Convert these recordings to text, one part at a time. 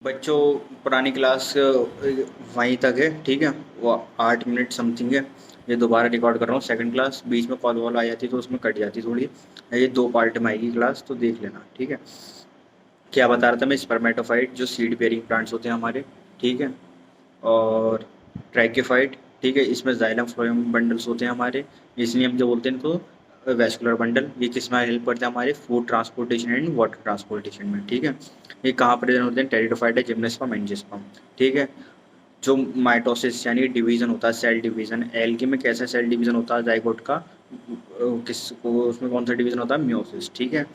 बच्चों पुरानी क्लास वहीं तक है, ठीक है। वो 8 मिनट समथिंग है। ये दोबारा रिकॉर्ड कर रहा हूँ सेकंड क्लास। बीच में कॉल वॉल आ जाती तो उसमें कट जाती थोड़ी। ये 2 पार्ट में आएगी क्लास, तो देख लेना, ठीक है। क्या बता रहा था मैं, स्पर्मेटोफाइट जो सीड बेयरिंग प्लांट्स होते हैं हमारे, ठीक है। और ट्रैकियोफाइट, ठीक है। इसमें जाइलम फ्लोएम बंडल्स होते हैं हमारे, इसलिए हम जो बोलते हैं इनको वेस्कुलर बंडल। ये किस में हेल्प करते हैं, हमारे food transportation and water transportation में, ठीक है। ये कहाँ प्रेजेंट होते हैं, टेरिडोफाइट है, जिम्नोस्पर्म एंजियोस्पर्म, ठीक है। जो माइटोसिस यानी डिवीजन होता है, सेल डिवीजन, एल्गी में कैसा सेल डिवीजन होता है जाइगोट का, किस उसमें कौन सा डिवीजन होता है, मियोसिस, ठीक है।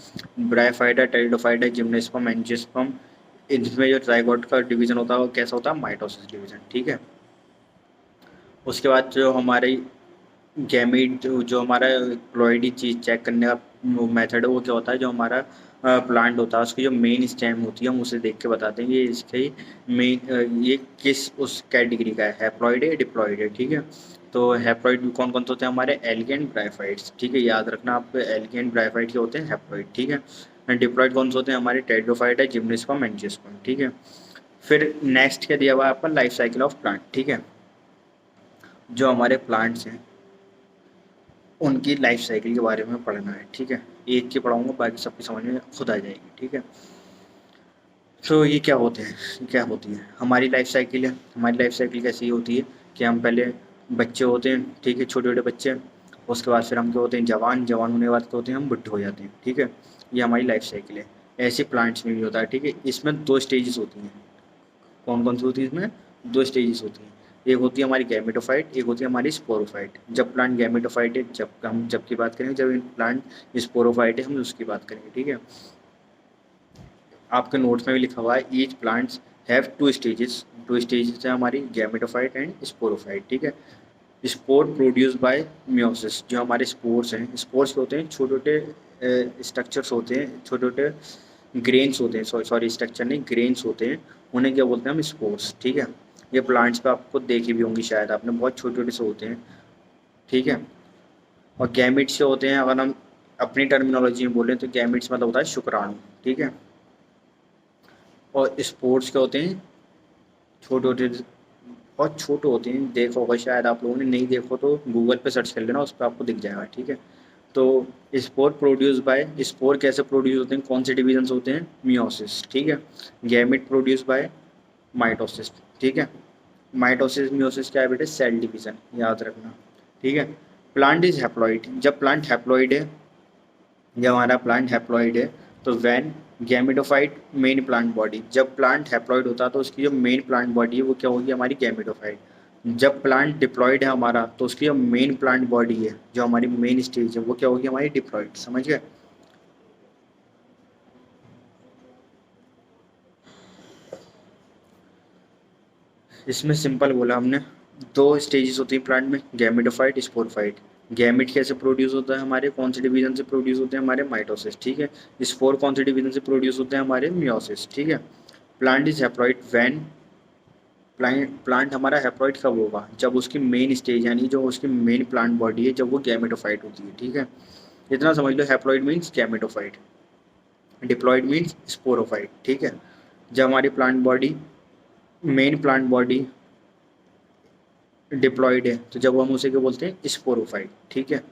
ब्रायोफाइट है, टेरिडोफाइट है, जिम्नोस्पर्म एंजियोस्पर्म, इनमें जो जाइगोट का डिवीजन होता है वो कैसा होता है, माइटोसिस डिवीजन, ठीक है। उसके बाद जो हमारे गैमीट, जो हमारा प्लॉइडी चीज़ चेक करने का मेथड है, वो क्या होता है, जो हमारा प्लांट होता है उसकी जो मेन स्टेम होती है हम उसे देख के बताते हैं ये इसके मेन ये किस उस कैटेगरी का है, हैप्लॉइड है, डिप्लॉइड है, ठीक है। तो हैप्लॉइड कौन कौन से होते हैं हमारे, एल्गी एंड ब्रायोफाइट्स, ठीक है। याद रखना आप, एल्गी एंड ब्रायोफाइट के होते हैं हैप्लॉइड, ठीक है। एंड डिप्लॉइड कौन से होते हैं हमारे, टेरिडोफाइट है, जिम्नोस्पर्म एंजियोस्पर्म, ठीक है। फिर नेक्स्ट क्या दिया हुआ है आपका, लाइफ साइकिल ऑफ प्लांट, ठीक है। जो हमारे प्लांट्स हैं उनकी लाइफ साइकिल के बारे में पढ़ना है, ठीक है। एक की पढ़ाऊंगा, बाकी सबकी समझ में खुद आ जाएगी, ठीक है। तो ये क्या होते हैं, क्या होती है हमारी लाइफ साइकिल है। हमारी लाइफ साइकिल कैसी होती है कि हम पहले बच्चे होते हैं, ठीक है, छोटे छोटे बच्चे। उसके बाद फिर हम क्या होते हैं, जवान, जवान होने के बाद क्या होते हैं, हम बुढ़े हो जाते हैं, ठीक है। ये हमारी लाइफ साइकिल है। ऐसे प्लांट्स में भी होता है, ठीक है। इसमें 2 स्टेजेस होती हैं। कौन कौन सी होती है इसमें, 2 स्टेजेस होती हैं। एक होती है हमारी गैमेटोफाइट, एक होती है हमारी स्पोरोफाइट। जब प्लांट गैमेटोफाइट है, जब हम जब की बात करेंगे, जब प्लांट स्पोरोफाइट है हम उसकी बात करेंगे, ठीक है। आपके नोट्स में भी लिखा हुआ है, each plants have 2 stages. 2 stages है हमारी गैमेटोफाइट एंड स्पोरोफाइट, ठीक है। स्पोर प्रोड्यूस बाय मियोसिस, जो हमारे स्पोर्स हैं, स्पोर्स होते हैं छोटे छोटे स्ट्रक्चर्स होते हैं, छोटे छोटे ग्रेन्स होते हैं, सॉरी सॉरी स्ट्रक्चर नहीं, ग्रेन्स होते हैं, उन्हें क्या बोलते हैं हम, स्पोर्स, ठीक है। ये प्लांट्स पे आपको देखी भी होंगी शायद आपने, बहुत छोटे छोटे से होते हैं, ठीक है। और गैमिट्स से होते हैं, अगर हम अपनी टर्मिनोलॉजी में बोलें तो गैमिट्स मतलब होता है शुक्राणु, ठीक है। और स्पोर्ट्स क्या होते हैं, छोटे छोटे, बहुत छोटे होते हैं, देखा होगा शायद आप लोगों ने, नहीं देखो तो गूगल पे सर्च कर लेना, उस पर आपको दिख जाएगा, ठीक है। तो स्पोर प्रोड्यूस बाय, स्पोर कैसे प्रोड्यूस होते हैं, कौन से डिविजन्स होते हैं, मियोसिस, ठीक है। गैमेट प्रोड्यूस बाय माइटोसिस, ठीक है। माइटोसिस मियोसिस क्या है बेटे, सेल डिवीजन, याद रखना, ठीक है। प्लांट इज हैप्लॉइड, जब प्लांट हैप्लॉइड है, जब हमारा प्लांट हैप्लॉइड है, तो when gametophyte main plant body, जब प्लांट हैप्लॉइड होता है तो उसकी जो मेन प्लांट बॉडी है वो क्या होगी, हमारी गैमेटोफाइट। जब प्लांट डिप्लॉइड है हमारा, तो उसकी जो मेन प्लांट बॉडी है, जो हमारी मेन स्टेज है, वो क्या होगी, हमारी डिप्लॉइड, समझ गए। इसमें सिंपल बोला हमने, 2 स्टेजेस होती हैं प्लांट में, गैमेटोफाइट, स्पोरोफाइट। गैमेट कैसे प्रोड्यूस होता है हमारे, कौन से डिवीजन से प्रोड्यूस होते हैं हमारे, माइटोसिस, ठीक है। स्पोर कौन से डिवीजन से प्रोड्यूस होते हैं हमारे, मियोसिस, ठीक है। Plant is haploid when, plant हमारा हैप्लॉइड कब होगा, जब उसकी मेन स्टेज यानी जो उसकी मेन प्लांट बॉडी है, जब वो गैमेटोफाइट होती है, ठीक है। इतना समझ लो, haploid means gametophyte, diploid means sporophyte, ठीक है। जब हमारी plant body, main plant body diploid है, तो जब हम उसे क्या बोलते हैं, स्पोरोफाइट, ठीक है।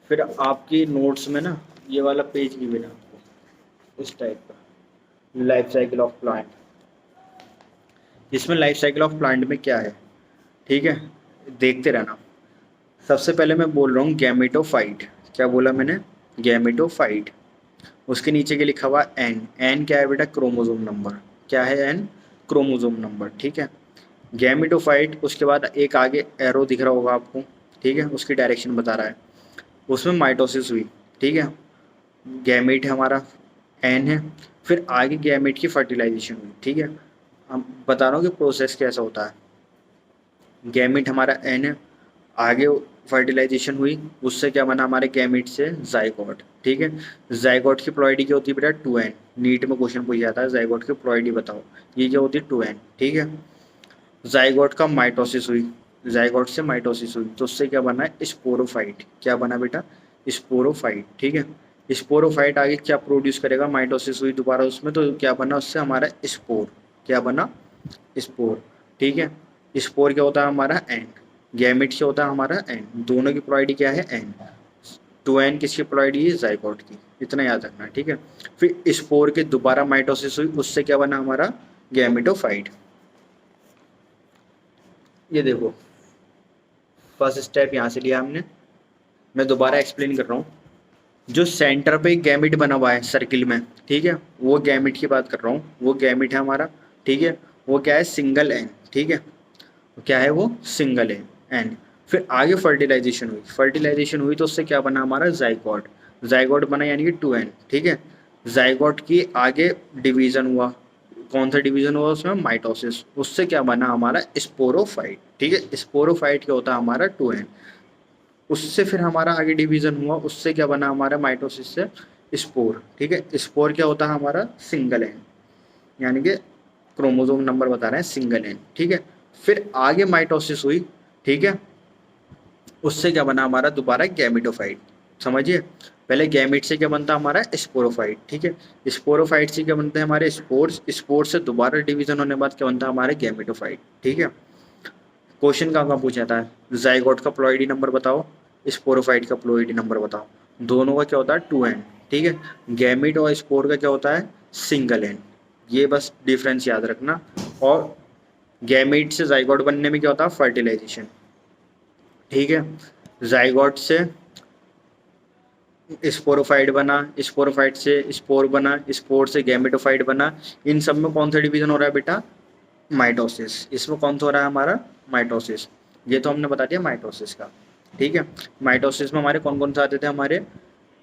फिर आपकी नोट्स में ना ये वाला पेज भी मिला आपको इस टाइप का, लाइफ साइकिल ऑफ प्लांट। इसमें लाइफ साइकिल ऑफ प्लांट में क्या है, ठीक है, देखते रहना। सबसे पहले मैं बोल रहा हूँ गैमेटोफाइट, क्या बोला मैंने, गैमेटोफाइट। उसके नीचे के लिखा हुआ एन, एन क्या है बेटा, क्रोमोसोम नंबर, क्या है एन, क्रोमोसोम नंबर, ठीक है। गैमेटोफाइट, उसके बाद एक आगे एरो दिख रहा होगा आपको, ठीक है, उसकी डायरेक्शन बता रहा है, उसमें माइटोसिस हुई, ठीक है। गैमेट है हमारा, एन है, फिर आगे गैमेट की फर्टिलाइजेशन हुई, ठीक है। हम बता रहा हूँ कि प्रोसेस कैसा होता है। गैमेट हमारा एन है, आगे फर्टिलाइजेशन हुई, उससे क्या बना हमारे गैमेट से, जाइगोट, ठीक है। जाइगोट की प्लॉइडी क्या होती है बेटा, 2n। नीट में क्वेश्चन पूछ जाता है जाइगोट की प्लॉइडी बताओ, ये क्या होती है, 2n, ठीक है। जाइगोट का माइटोसिस हुई, जाइगोट से माइटोसिस हुई तो उससे क्या बना है, स्पोरोफाइट। क्या बना बेटा, स्पोरोफाइट। ठीक है, स्पोरोफाइट आगे क्या प्रोड्यूस करेगा, माइटोसिस हुई दोबारा उसमें तो क्या बना उससे हमारा स्पोर। क्या बना, स्पोर। ठीक है, स्पोर क्या होता है हमारा, एन। गैमेट क्या होता है हमारा, एन। दोनों की प्लॉइडी क्या है, एन। 2n किसकी प्लॉइडी है, जाइगोट की। इतना याद रखना है। ठीक है, फिर स्पोर के दोबारा माइटोसिस हुई उससे क्या बना हमारा, गैमेटोफाइट। ये देखो फर्स्ट स्टेप यहाँ से लिया हमने। मैं दोबारा एक्सप्लेन कर रहा हूँ। जो सेंटर पे गैमिट बना हुआ है सर्किल में, ठीक है, वो गैमिट की बात कर रहा हूँ, वो गैमिट है हमारा। ठीक है, वो क्या है, सिंगल एन। ठीक है, क्या है वो, सिंगल एन। फिर आगे फर्टिलाइजेशन हुई, फर्टिलाइजेशन हुई तो उससे क्या बना हमारा, जाइगोट। जाइगोट बना यानी कि 2n। ठीक है, जाइगोट की आगे डिवीजन हुआ, कौन सा डिवीजन हुआ उसमें, माइटोसिस। उससे क्या बना हमारा, स्पोरोफाइट। ठीक है, स्पोरोफाइट क्या होता है हमारा, 2n। उससे फिर हमारा आगे डिवीजन हुआ, उससे क्या बना हमारा, माइटोसिस से स्पोर। ठीक है, स्पोर क्या होता है हमारा, सिंगल एन, यानी कि क्रोमोसोम नंबर बता रहे हैं सिंगल एन। ठीक है, फिर आगे माइटोसिस हुई। ठीक है, उससे क्या बना हमारा दोबारा गैमेटोफाइट। समझिए, पहले गैमेट से क्या बनता हमारा, स्पोरोफाइट। ठीक है, स्पोरोफाइट से क्या बनते हैं हमारे स्पोर्स, स्पोर्स से दोबारा डिवीजन होने के बाद क्या बनता है हमारे, गैमेटोफाइट। ठीक है, क्वेश्चन कहाँ कहाँ पूछा था, जाइगोट का प्लॉइडी नंबर बताओ, स्पोरोफाइट का प्लॉइडी नंबर बताओ। दोनों का क्या होता है, 2n। ठीक है, गैमिट और स्पोर का क्या होता है, सिंगल एन। ये बस डिफरेंस याद रखना। और गैमिट से जाइगोट बनने में क्या होता है, फर्टिलाइजेशन। ठीक है, जाइगोट से स्पोरोफाइट बना, स्पोरोफाइट से स्पोर बना, स्पोर से गैमेटोफाइट बना। इन सब में कौन सा डिवीजन हो रहा है बेटा, माइटोसिस। इसमें कौन सा हो रहा है हमारा, माइटोसिस। ये तो हमने बता दिया माइटोसिस का। ठीक है, माइटोसिस में हमारे कौन कौन से आते थे हमारे,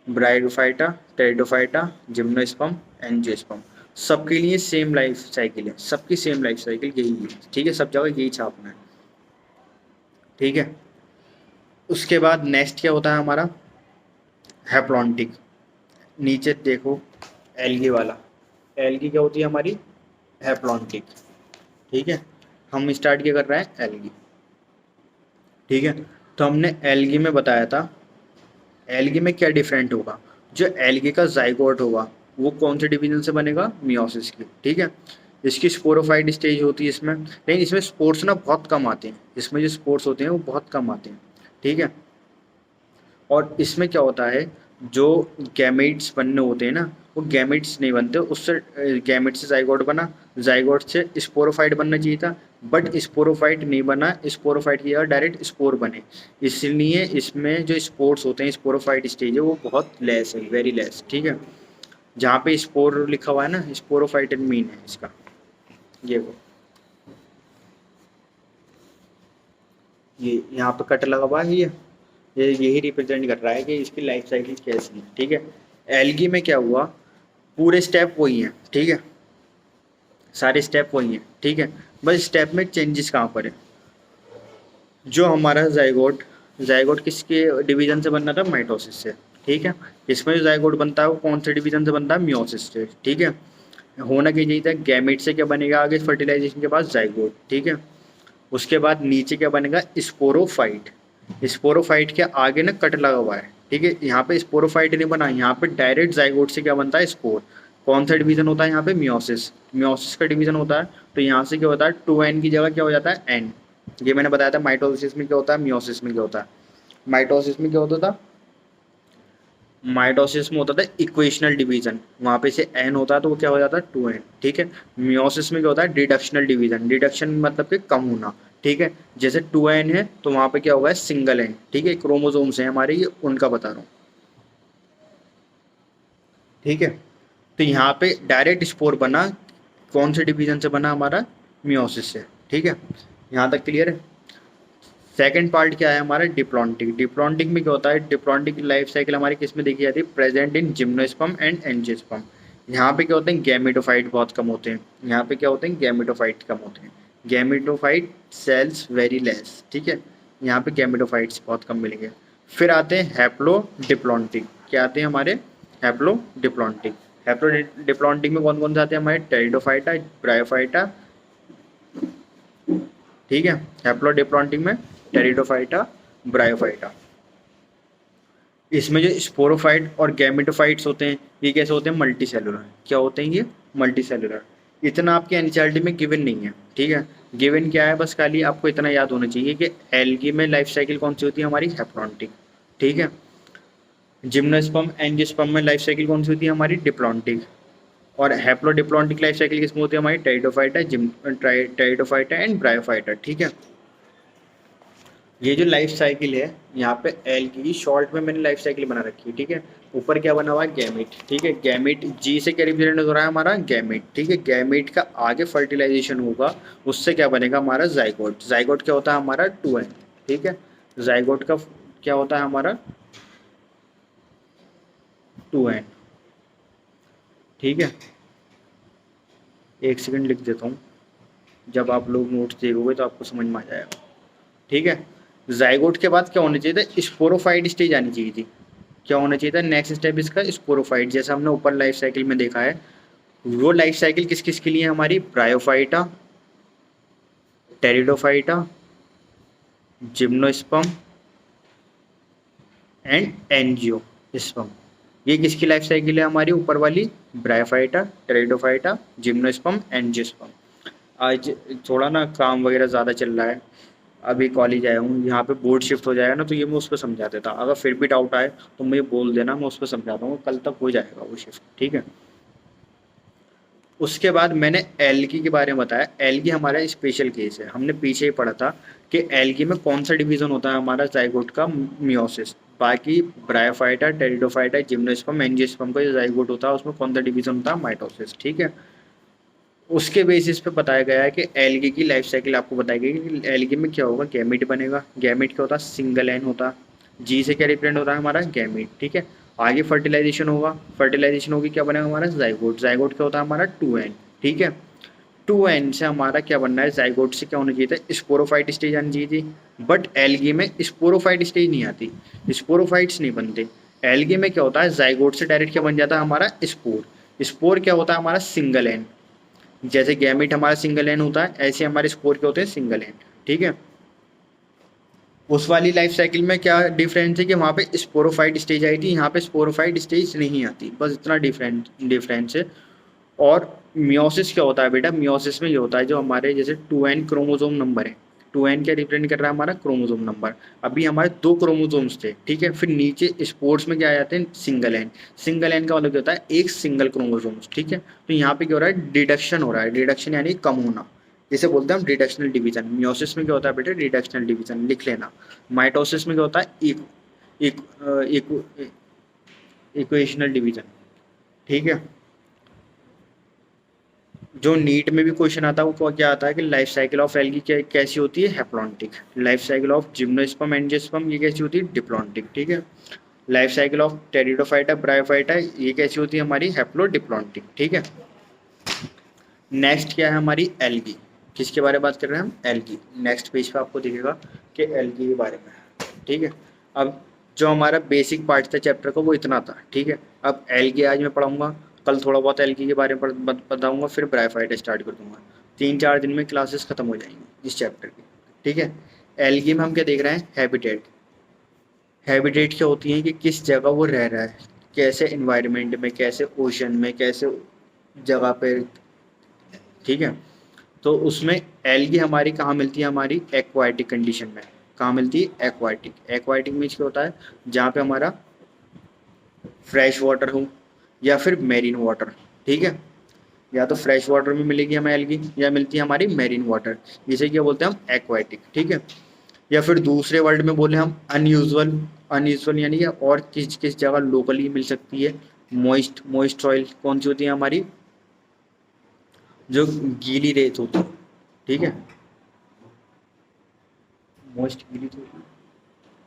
ब्रायोफाइटा, टेरिडोफाइटा, जिम्नोस्पर्म, एंजियोस्पर्म। सबके लिए सेम लाइफ साइकिल है, सबकी सेम लाइफ साइकिल यही है। ठीक है, सब जगह यही छापना है। ठीक है, उसके बाद नेक्स्ट क्या होता है हमारा, हैप्लॉन्टिक। नीचे देखो, एल्गी वाला, एल्गी क्या होती है हमारी, हैप्लॉन्टिक। ठीक है, हम स्टार्ट क्या कर रहे हैं, एल्गी। ठीक है, तो हमने एल्गी में बताया था, एल्गी में क्या डिफरेंट होगा, जो एल्गी का जाइगोट होगा वो कौन से डिवीजन से बनेगा, मियोसिस की। ठीक है, इसकी स्पोरोफाइट स्टेज होती है इसमें, लेकिन इसमें स्पोर्ट्स ना बहुत कम आते हैं, इसमें जो स्पोर्ट्स होते हैं वो बहुत कम आते हैं। ठीक है, और इसमें क्या होता है, जो गैमेट्स बनने होते हैं ना, वो गैमेट्स नहीं बनते उससे, गैमेट से जाइगोट बना, जाइगोट से स्पोरोफाइट बनना चाहिए था, बट स्पोरोफाइट नहीं बना, स्पोरोफाइट की जगह डायरेक्ट स्पोर बने। इसलिए इसमें जो स्पोर्स होते हैं, स्पोरोफाइट स्टेज है वो बहुत लेस है, वेरी लेस। ठीक है, जहाँ पे स्पोर लिखा हुआ है ना, स्पोरोफाइट मीन है इसका, ये वो, ये यहाँ पे कट लगा हुआ है, ये यही रिप्रेजेंट कर रहा है कि इसकी लाइफ साइकिल कैसी है। ठीक है, एल्गी में क्या हुआ, पूरे स्टेप वही हैं। ठीक है, सारे स्टेप वही हैं। ठीक है, बस स्टेप में चेंजेस कहाँ पर है, जो हमारा जाइगोट, जाइगोट किसके डिवीजन से बनना था, माइटोसिस से। ठीक है, इसमें जो जाइगोट बनता है वो कौन से डिवीजन से बनता है, मियोसिस से। ठीक है, होना क्या चाहिए था, गैमेट से क्या बनेगा आगे फर्टिलाइजेशन के बाद, जाइगोट। ठीक है, उसके बाद नीचे क्या बनेगा, स्पोरोफाइट। स्पोरोफाइट के आगे ना कट लगा हुआ है। ठीक है, यहाँ पे स्पोरोफाइट नहीं बना, यहाँ पे डायरेक्ट जाइगोट से क्या बनता है, स्पोर। कौन सा डिवीजन होता है यहाँ पे, मियोसिस। मियोसिस का डिवीजन होता है, तो यहाँ से क्या होता है, 2n की जगह क्या हो जाता है, n। ये मैंने बताया था माइटोसिस में क्या होता है, मियोसिस में क्या होता है। माइटोसिस में क्या होता था, माइटोसिस में होता था इक्वेशनल डिवीजन, वहाँ पे से n होता है तो वो क्या हो जाता है, 2n। ठीक है, मियोसिस में क्या होता है, डिडक्शनल डिवीजन। डिडक्शन मतलब कि कम होना। ठीक है, जैसे 2n है तो वहाँ पे क्या होगा, सिंगल n। ठीक है, क्रोमोसोम्स हैं हमारे, ये उनका बता रहा हूँ। ठीक है, तो यहाँ पे डायरेक्ट स्पोर बना, कौन से डिवीजन से बना हमारा, मियोसिस से। ठीक है, यहाँ तक क्लियर है। सेकंड पार्ट क्या है हमारा, डिप्लॉन्टिक। डिप्लॉन्टिक में क्या होता है, डिप्लॉन्टिक की लाइफ साइकिल हमारी किस में देखी जाती है, present in gymnosperm and angiosperm. यहाँ पे क्या होते हैं, गैमेटोफाइट बहुत कम होते हैं। यहाँ पे क्या होते हैं, गैमेटोफाइट कम होते हैं। Gametophyte cells very less. ठीक है, यहाँ पे गैमेटोफाइट्स बहुत कम मिलेंगे। फिर आते हैं हैप्लो डिप्लॉन्टिक। क्या आते हैं हमारे, हैप्लो डिप्लॉन्टिक। हैप्लो डिप्लॉन्टिक में कौन कौन से आते हैं हमारे, टेरिडोफाइटा, ब्रायोफाइटा, ठीक है। हैप्लोडिप्लॉन्टिक में टेरिडोफाइटा, ब्रायोफाइटा। इसमें जो स्पोरोफाइट और गैमेटोफाइट्स होते हैं ये कैसे होते हैं, मल्टी सेलुलर। क्या होते हैं ये, मल्टी सेलुलर। इतना आपके एनसीईआरटी में गिवन नहीं है, ठीक है। गिवन क्या है, बस खाली आपको इतना याद होना चाहिए कि एल्गी में लाइफ साइकिल कौन सी होती है हमारी, हैप्लॉन्टिक, ठीक है। जिम्नोस्पर्म एंजियोस्पर्म में लाइफ साइकिल कौन सी होती है हमारी, डिप्लॉन्टिक। और हैप्लोडिप्लॉन्टिक लाइफ साइकिल किसमें होती है हमारी, टेरिडोफाइटा, टेरिडोफाइटा एंड ब्रायोफाइटा, ठीक है। ये जो लाइफ साइकिल है यहाँ पे एल्गी की शॉर्ट में मैंने लाइफ साइकिल बना रखी है, ठीक है। ऊपर क्या बना हुआ है, गैमेट, ठीक है। गैमेट जी से क्या रिप्रेजेंट हो रहा है हमारा, गैमेट, ठीक है। गैमेट का आगे फर्टिलाइजेशन होगा, उससे क्या बनेगा हमारा, जाइगोट। जाइगोट क्या होता है हमारा, 2n, ठीक है। जाइगोट का क्या होता है हमारा, 2n, ठीक है। एक सेकंड लिख देता हूँ, जब आप लोग नोट्स देखोगे तो आपको समझ में आ जाएगा, ठीक है। जाइगोट के बाद क्या होना चाहिए था, स्पोरोफाइट स्टेज आनी चाहिए थी। क्या होना चाहिए था नेक्स्ट स्टेप इसका, स्पोरोफाइट, जैसा हमने ऊपर लाइफ साइकिल में देखा है। वो लाइफ साइकिल किस किस के लिए है हमारी, bryophyta, pteridophyta, gymnosperm and angiosperm. ये किसकी लाइफ साइकिल है हमारी, ऊपर वाली, ब्रायोफाइटा, टेरिडोफाइटा, जिम्नोस्पर्म, एंजियोस्पर्म। आज थोड़ा ना काम वगैरह ज़्यादा चल रहा है, अभी कॉलेज आया हूँ, यहाँ पे बोर्ड शिफ्ट हो जाएगा ना तो ये मैं उस पर समझा देता। अगर फिर भी डाउट आए तो मुझे बोल देना, मैं उस पर समझाता हूँ, कल तक हो जाएगा वो शिफ्ट, ठीक है। उसके बाद मैंने एल्गी के बारे में बताया। एल्गी हमारा स्पेशल केस है, हमने पीछे ही पढ़ा था कि एल्गी में कौन सा डिवीजन होता है हमारा, जाइगोट का, मियोसिस। बाकी ब्रायोफाइटा, टेरिडोफाइटा, जिम्नोस्पर्म, एंजियोस्पर्म का जो जाइगोट होता है उसमें कौन सा डिवीजन होता है, माइटोसिस, ठीक है। उसके बेसिस पे बताया गया है कि एल्गी की लाइफ साइकिल आपको बताई गई कि एल्गी में क्या होगा, गैमेट बनेगा। गैमेट क्या होता है, सिंगल एन होता है। जी से क्या रिप्रेजेंट होता है हमारा, गैमेट, ठीक है। आगे फर्टिलाइजेशन होगा, फर्टिलाइजेशन होगी, क्या बनेगा हमारा, जाइगोट। जाइगोट क्या होता है हमारा, 2n, ठीक है। 2n से हमारा क्या बनना है, जाइगोट से क्या होना चाहिए था, स्पोरोफाइट स्टेज आनी चाहिए थी। बट एल्गी में स्पोरोफाइट स्टेज नहीं आती, स्पोरोफाइट्स नहीं बनते। एल्गी में क्या होता है, जाइगोट से डायरेक्ट क्या बन जाता है हमारा, स्पोर। स्पोर क्या होता है हमारा, सिंगल एन। जैसे गैमेट हमारा सिंगल एन होता है, ऐसे हमारे स्पोर के होते हैं सिंगल एन, ठीक है। उस वाली लाइफ साइकिल में क्या डिफरेंस है कि वहाँ पे स्पोरोफाइट स्टेज आई थी, यहाँ पे स्पोरोफाइट स्टेज नहीं आती, बस इतना डिफरेंस है। और मियोसिस क्या होता है बेटा, मियोसिस में ये होता है जो हमारे जैसे 2n क्रोमोसोम नंबर है। 2n क्या रिप्रेजेंट कर रहा है हमारा, क्रोमोसोम नंबर। अभी हमारे 2 क्रोमोसोम्स थे, ठीक है। फिर नीचे स्पोर्ट्स में क्या आ जाते हैं, सिंगल एन। सिंगल एन का मतलब क्या होता है, एक सिंगल क्रोमोसोम्स, ठीक है। तो यहाँ पे क्या हो रहा है, डिडक्शन हो रहा है। डिडक्शन यानी कम होना, जिसे बोलते हैं हम डिडक्शनल डिवीजन। मियोसिस में क्या होता है बेटे, डिडक्शनल डिवीजन, लिख लेना। माइटोसिस में क्या होता है, इक्वेशनल डिवीजन, ठीक है। जो नीट में भी क्वेश्चन आता है वो क्या आता है कि लाइफ साइकिल ऑफ एल्गी कैसी होती है, haplontic. Life cycle of gymnosperm angiosperm ये कैसी होती है, डिप्लॉन्टिक, ठीक है। Life cycle of pteridophyta, bryophyta ये कैसी होती है हमारी, हैप्लोडिप्लॉन्टिक, ठीक है। नेक्स्ट क्या है हमारी, एल्गी। किसके बारे में बात कर रहे हैं हम, एल्गी। नेक्स्ट पेज पे आपको दिखेगा कि एल्गी के बारे में, ठीक है। अब जो हमारा बेसिक पार्ट था चैप्टर का वो इतना था, ठीक है। अब एल्गी आज मैं पढ़ाऊंगा, कल थोड़ा बहुत एल्गी के बारे में बताऊंगा, फिर ब्रायोफाइटा स्टार्ट कर दूंगा। 3-4 दिन में क्लासेस खत्म हो जाएंगी इस चैप्टर की, ठीक है। एल्गी में हम क्या देख रहे हैं, हैबिटेट। हैबिटेट क्या होती है कि किस जगह वो रह रहा है, कैसे इन्वायरमेंट में, कैसे ओशन में, कैसे जगह पे, ठीक है। तो उसमें एल्गी हमारी कहाँ मिलती है, हमारी एक्वाटिक कंडीशन में। कहाँ मिलती है, एक्वाटिक। एक्वाटिक मीन्स क्या होता है, जहाँ पे हमारा फ्रेश वाटर हो या फिर मेरीन वाटर, ठीक है। या तो फ्रेश वाटर में मिलेगी हमें एल्गी, या मिलती है हमारी मेरीन वाटर, जिसे क्या बोलते हैं हम, एक्वाटिक, ठीक है। या फिर दूसरे वर्ड में बोले हम अनयूजुअल। अनयूजुअल यानी कि और किस किस जगह लोकली मिल सकती है, मॉइस्ट। मॉइस्ट सॉइल कौन सी होती है हमारी, जो गीली रेत होती है, ठीक है। मॉइस्ट गीली रेत होती है,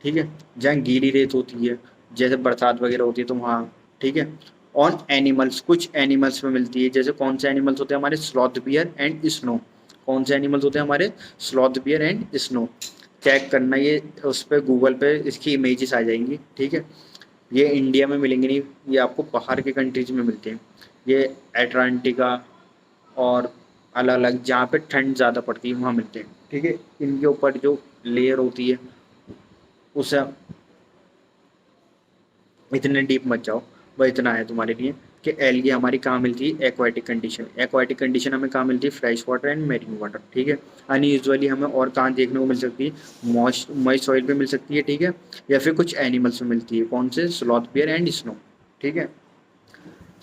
ठीक है, जहाँ गीली रेत होती है, जैसे बरसात वगैरह होती है तो वहाँ, ठीक है। ऑन एनिमल्स, कुछ एनिमल्स में मिलती है, जैसे कौन से एनिमल्स होते हैं हमारे, स्लॉथ बियर एंड स्नो। कौन से एनिमल्स होते हैं हमारे, sloth bear and snow. Check करना, ये उस पर गूगल पे इसकी इमेजेस आ जाएंगी, ठीक है। ये इंडिया में मिलेंगे नहीं, ये आपको बाहर के कंट्रीज में मिलते हैं। ये एटलांटिका और अलग अलग जहाँ पे ठंड ज़्यादा पड़ती है वहाँ मिलते हैं, ठीक है। इनके ऊपर जो लेयर होती है उसे इतने डीप मत जाओ, बस इतना है तुम्हारे लिए कि एलगी हमारी कहाँ मिलती है, एक्वाटिक कंडीशन। एक्वाटिक कंडीशन हमें कहाँ मिलती है, fresh water and marine water. ठीक है। अनयूजुअली हमें और कहाँ देखने को मिल सकती है, मॉइस्ट सॉइल पे मिल सकती है। ठीक है। या फिर कुछ एनिमल्स में मिलती है, कौन से, स्लॉथ बियर एंड स्नो। ठीक है।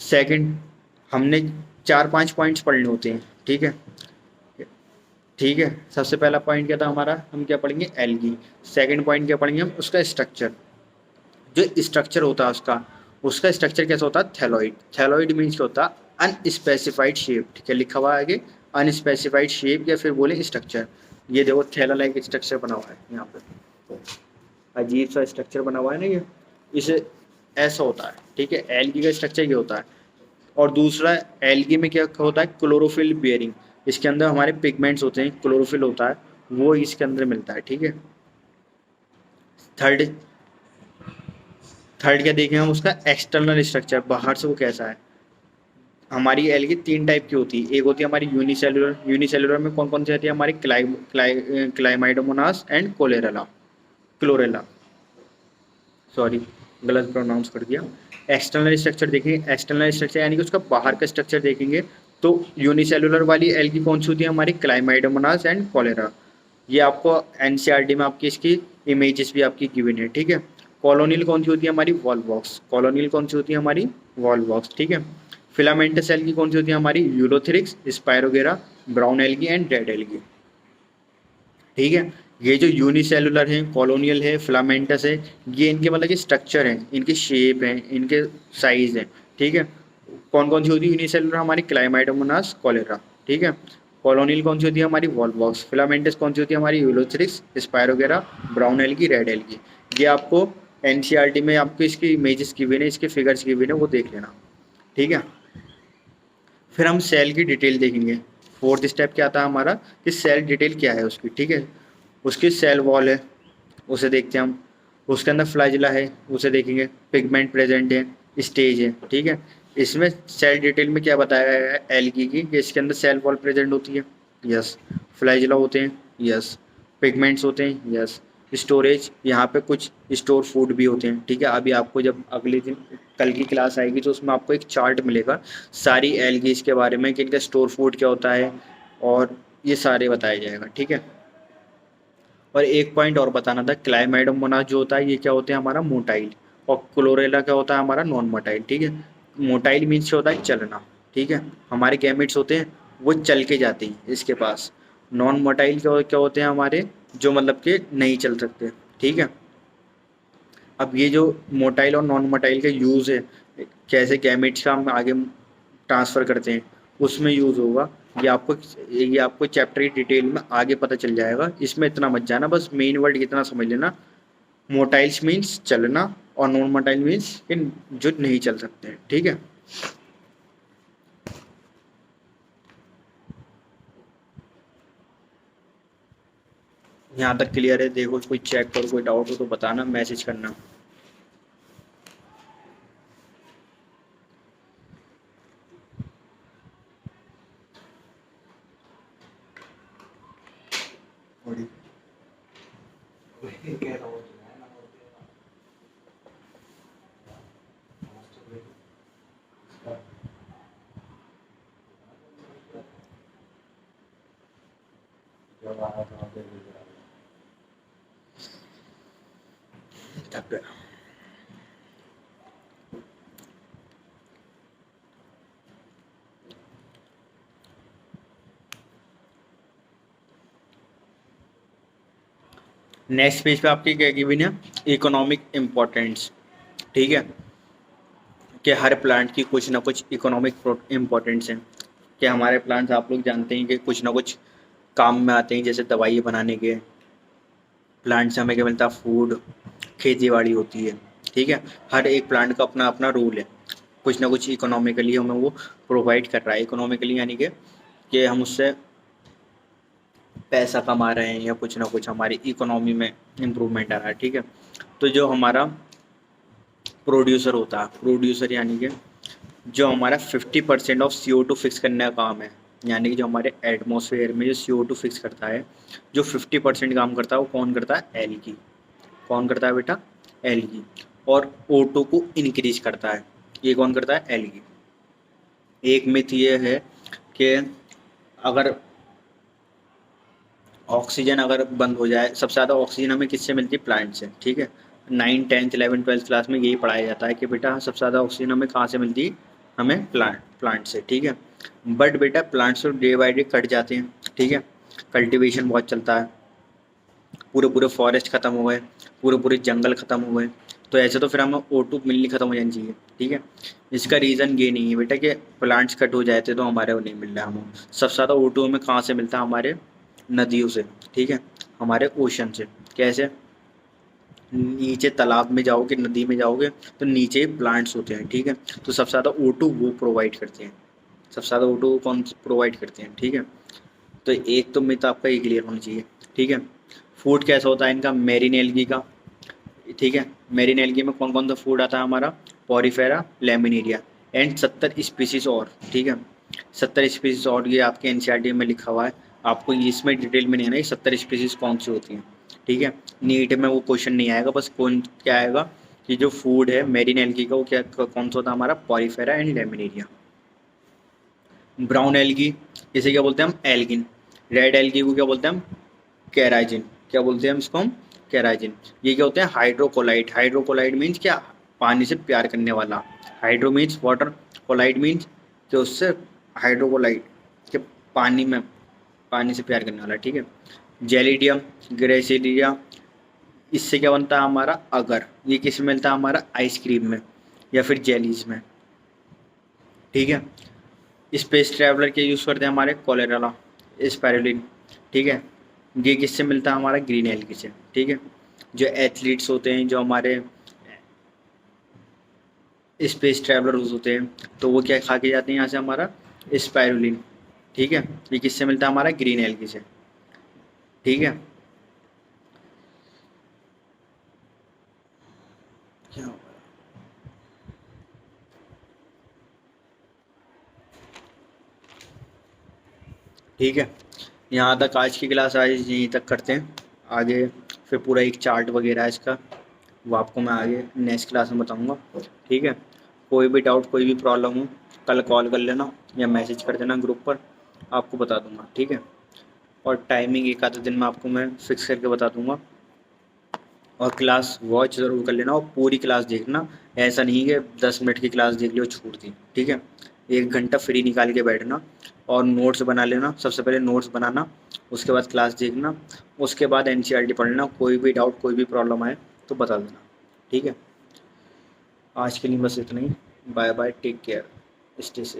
सेकंड, हमने 4-5 पॉइंट्स पढ़ने होते हैं। ठीक है। ठीक है। सबसे पहला पॉइंट क्या था हमारा, हम क्या पढ़ेंगे, एलगी। सेकंड पॉइंट क्या पढ़ेंगे हम, उसका स्ट्रक्चर। जो स्ट्रक्चर होता है उसका, उसका स्ट्रक्चर कैसा होता है, थैलॉइड। थैलॉइड मीन्स क्या होता है, अनस्पेसिफाइड शेप। ठीक है, लिखा हुआ है आगे, अनस्पेसिफाइड शेप या फिर बोले स्ट्रक्चर। ये देखो थैला लाइक स्ट्रक्चर बना हुआ है यहाँ पे, अजीब सा स्ट्रक्चर बना हुआ है ना ये, इसे ऐसा होता है। ठीक है, एल्गी का स्ट्रक्चर ये होता है। और दूसरा, एल्गी में क्या होता है, क्लोरोफिल बियरिंग। इसके अंदर हमारे पिगमेंट्स होते हैं, क्लोरोफिल होता है, वो इसके अंदर मिलता है। ठीक है। थर्ड, थर्ड क्या देखें हम, उसका एक्सटर्नल स्ट्रक्चर, बाहर से वो कैसा है। हमारी एल्गी 3 टाइप की होती है। एक होती है हमारी यूनिसेलुलर। यूनिसेलुलर में कौन कौन सी आती है, हमारी क्लाइमाइडोमोनास एंड कोलेरेला, क्लोरेला, सॉरी गलत प्रोनाउंस कर दिया। एक्सटर्नल स्ट्रक्चर देखेंगे, एक्सटर्नल स्ट्रक्चर यानी कि उसका बाहर का स्ट्रक्चर देखेंगे, तो यूनिसेलुलर वाली एल्गी कौन सी होती है, हमारी क्लाइमाइडोमोनास एंड कोलेरा। ये आपको एनसीईआरटी में आपकी इसकी इमेजेस भी आपकी गिवन है। ठीक है। कॉलोनियल कौन सी होती है, हमारी वॉलवॉक्स। कॉलोनियल कौन सी होती है, हमारी वॉलवॉक्स। ठीक है। फिलामेंटस एल्गी कौन सी होती है, हमारी Ulothrix, Spirogyra, brown algae and red algae. ठीक है। ये जो यूनिसेलुलर है, कॉलोनियल है, फिलामेंटस है, ये इनके मतलब कि स्ट्रक्चर हैं, इनके शेप हैं, इनके साइज हैं। ठीक है। कौन कौन सी होती है यूनिसेलुलर, हमारी क्लाइमाइडोमोनास, कॉलेरा। ठीक है। कॉलोनियल कौन सी होती है, हमारी वॉलवॉक्स। फिलामेंटस कौन सी होती है, हमारी Ulothrix, Spirogyra, brown algae, red algae. ये आपको एनसीईआरटी में आपको इसकी इमेजेस की हुई है, इसके फिगर्स की हुई है, वो देख लेना। ठीक है। फिर हम सेल की डिटेल देखेंगे। फोर्थ स्टेप क्या आता है हमारा, कि सेल डिटेल क्या है उसकी। ठीक है। उसकी सेल वॉल है, उसे देखते हैं हम। उसके अंदर फ्लैजिला है, उसे देखेंगे। पिगमेंट प्रेजेंट है, स्टेज है। ठीक है। इसमें सेल डिटेल में क्या बताया गया है एल्गी की, कि इसके अंदर सेल वॉल प्रेजेंट होती है, यस। फ्लैजिला होते हैं, यस। पिगमेंट्स होते हैं, यस। स्टोरेज, यहाँ पे कुछ स्टोर फूड भी होते हैं। ठीक है। अभी आपको जब अगले दिन कल की क्लास आएगी तो उसमें आपको एक चार्ट मिलेगा सारी एल्गीज के बारे में, कि इनका स्टोर फूड क्या होता है, और ये सारे बताया जाएगा। ठीक है। और एक पॉइंट और बताना था, क्लाइमाइडोमोनास जो होता है ये क्या होते हैं, हमारा मोटाइल। और क्लोरेला क्या होता है, हमारा नॉन मोटाइल। ठीक है। मोटाइल मीन्स क्या होता है, चलना। ठीक है। हमारे गैमेट्स होते हैं वो चल के जाते हैं इसके पास। नॉन मोटाइल क्या होते हैं हमारे, जो मतलब कि नहीं चल सकते। ठीक है। अब ये जो मोटाइल और नॉन मोटाइल का यूज़ है, कैसे गैमेट्स का हम आगे ट्रांसफ़र करते हैं, उसमें यूज़ होगा। ये आपको चैप्टर की डिटेल में आगे पता चल जाएगा, इसमें इतना मत जाना, बस मेन वर्ड इतना समझ लेना। मोटाइल्स मीन्स चलना, और नॉन मोटाइल मीन्स जो नहीं चल सकते हैं। ठीक है। यहाँ तक क्लियर है, देखो कोई चेक करो, कोई डाउट हो तो बताना, मैसेज करना। नेक्स्ट पेज पे आपकी क्या गिवन है, इकोनॉमिक इम्पोर्टेंस। ठीक है। कि हर प्लांट की कुछ ना कुछ इकोनॉमिक इम्पोर्टेंस है, कि हमारे प्लांट्स आप लोग जानते हैं कि कुछ ना कुछ काम में आते हैं, जैसे दवाई बनाने के। प्लांट से हमें क्या मिलता है, फूड, खेती बाड़ी होती है। ठीक है। हर एक प्लांट का अपना अपना रूल है, कुछ ना कुछ इकोनॉमिकली हमें वो प्रोवाइड कर रहा है। इकोनॉमिकली यानी कि हम उससे पैसा कमा रहे हैं, या कुछ ना कुछ हमारी इकोनॉमी में इम्प्रूवमेंट आ रहा है। ठीक है। तो जो हमारा प्रोड्यूसर होता है, प्रोड्यूसर यानी कि जो हमारा 50% ऑफ CO2 फिक्स करने का काम है, यानी कि जो हमारे एटमॉस्फेयर में जो CO2 फिक्स करता है, जो 50% काम करता है वो कौन करता है? एल्गी। कौन करता है बेटा? एल्गी। और O2 को इंक्रीज करता है, ये कौन करता है? एल्गी। एक मिथ ये है कि अगर ऑक्सीजन अगर बंद हो जाए, सबसे ज़्यादा ऑक्सीजन हमें किससे मिलती है? प्लांट से, ठीक है। 9, 10, 11, 12 क्लास में यही पढ़ाया जाता है कि बेटा सबसे ज़्यादा ऑक्सीजन हमें कहाँ से मिलती है? हमें प्लांट से, ठीक है। बट बेटा प्लांट्स तो डे बाई डे कट जाते हैं, ठीक है। कल्टीवेशन बहुत चलता है, पूरे पूरे फॉरेस्ट खत्म हो गए, पूरे पूरे जंगल खत्म हो गए, तो ऐसे तो फिर हमें O2 मिलनी खत्म हो जानी चाहिए, ठीक है। इसका रीज़न ये नहीं है बेटा कि प्लांट्स कट हो जाते तो हमारे वो नहीं मिल रहा है हमें। सबसे ज़्यादा O2 हमें कहाँ से मिलता है? हमारे नदियों से, ठीक है, हमारे ओशन से। कैसे? नीचे तालाब में जाओगे, नदी में जाओगे तो नीचे प्लांट्स होते हैं, ठीक है। तो सबसे ज़्यादा O2 वो प्रोवाइड करते हैं, सबसे ज़्यादा O2 कौन प्रोवाइड करते हैं, ठीक है। तो एक तो मिथ आपका ये क्लियर होना चाहिए, ठीक है। फूड कैसा होता है इनका? मेरीन एल्गी का, ठीक है। मेरीन एल्गी में कौन कौन सा फूड आता है हमारा? पॉरीफेरा, लेमिनेरिया एंड 70 स्पीसीज और, ठीक है। 70 स्पीसीज और ये आपके NCERT में लिखा हुआ है, आपको इसमें डिटेल में नहीं आना ये 70 स्पीसीज कौन सी होती हैं, ठीक है। नीट में वो क्वेश्चन नहीं आएगा, बस कौन क्या आएगा कि जो फूड है मेरीन एल्गी का वो क्या कौन सा होता है? हमारा Porifera and laminaria. Brown algae इसे क्या बोलते हैं हम? एल्गिन। रेड एल्गी को क्या बोलते हैं हम? केराजिन। क्या बोलते हैं हम इसको? हम केराजिन। ये क्या होते हैं? हाइड्रोकोलाइट। हाइड्रोकोलाइट मीन्स क्या? पानी से प्यार करने वाला। हाइड्रो मीन्स वाटर, कोलाइट मीन्स कि उससे हाइड्रोकोलाइट के पानी में, पानी से प्यार करने वाला, ठीक है। जेलिडियम, ग्रेसिलिया, इससे क्या बनता है हमारा? अगर। ये किस में मिलता है? हमारा आइसक्रीम में या फिर जेलीज में, ठीक है। स्पेस ट्रैवलर के यूज़ करते हैं हमारे कोलेराला, स्पायरुलिन, ठीक है। ये किससे मिलता है? हमारा ग्रीन एल्गी से, ठीक है। जो एथलीट्स होते हैं, जो हमारे स्पेस ट्रैवलर्स होते हैं, तो वो क्या खा के जाते हैं यहाँ से? हमारा स्पायरुलिन, ठीक है। ये किससे मिलता है? हमारा ग्रीन एल्गी से, ठीक है। क्या? ठीक है, यहाँ तक आज की क्लास आज यहीं तक करते हैं। आगे फिर पूरा एक चार्ट वगैरह है इसका, वो आपको मैं आगे नेक्स्ट क्लास में बताऊँगा, ठीक है। कोई भी डाउट, कोई भी प्रॉब्लम हो, कल कॉल कर लेना या मैसेज कर देना ग्रुप पर, आपको बता दूंगा, ठीक है। और टाइमिंग एक आधे दिन में आपको मैं फिक्स करके बता दूंगा। और क्लास वॉच ज़रूर कर लेना और पूरी क्लास देखना, ऐसा नहीं कि 10 मिनट की क्लास देख ली और छूट दी, ठीक है। 1 घंटा फ्री निकाल के बैठना और नोट्स बना लेना। सबसे पहले नोट्स बनाना, उसके बाद क्लास देखना, उसके बाद NCERT पढ़ लेना। कोई भी डाउट, कोई भी प्रॉब्लम आए तो बता देना, ठीक है। आज के लिए बस इतना ही। Bye bye, take care, stay safe.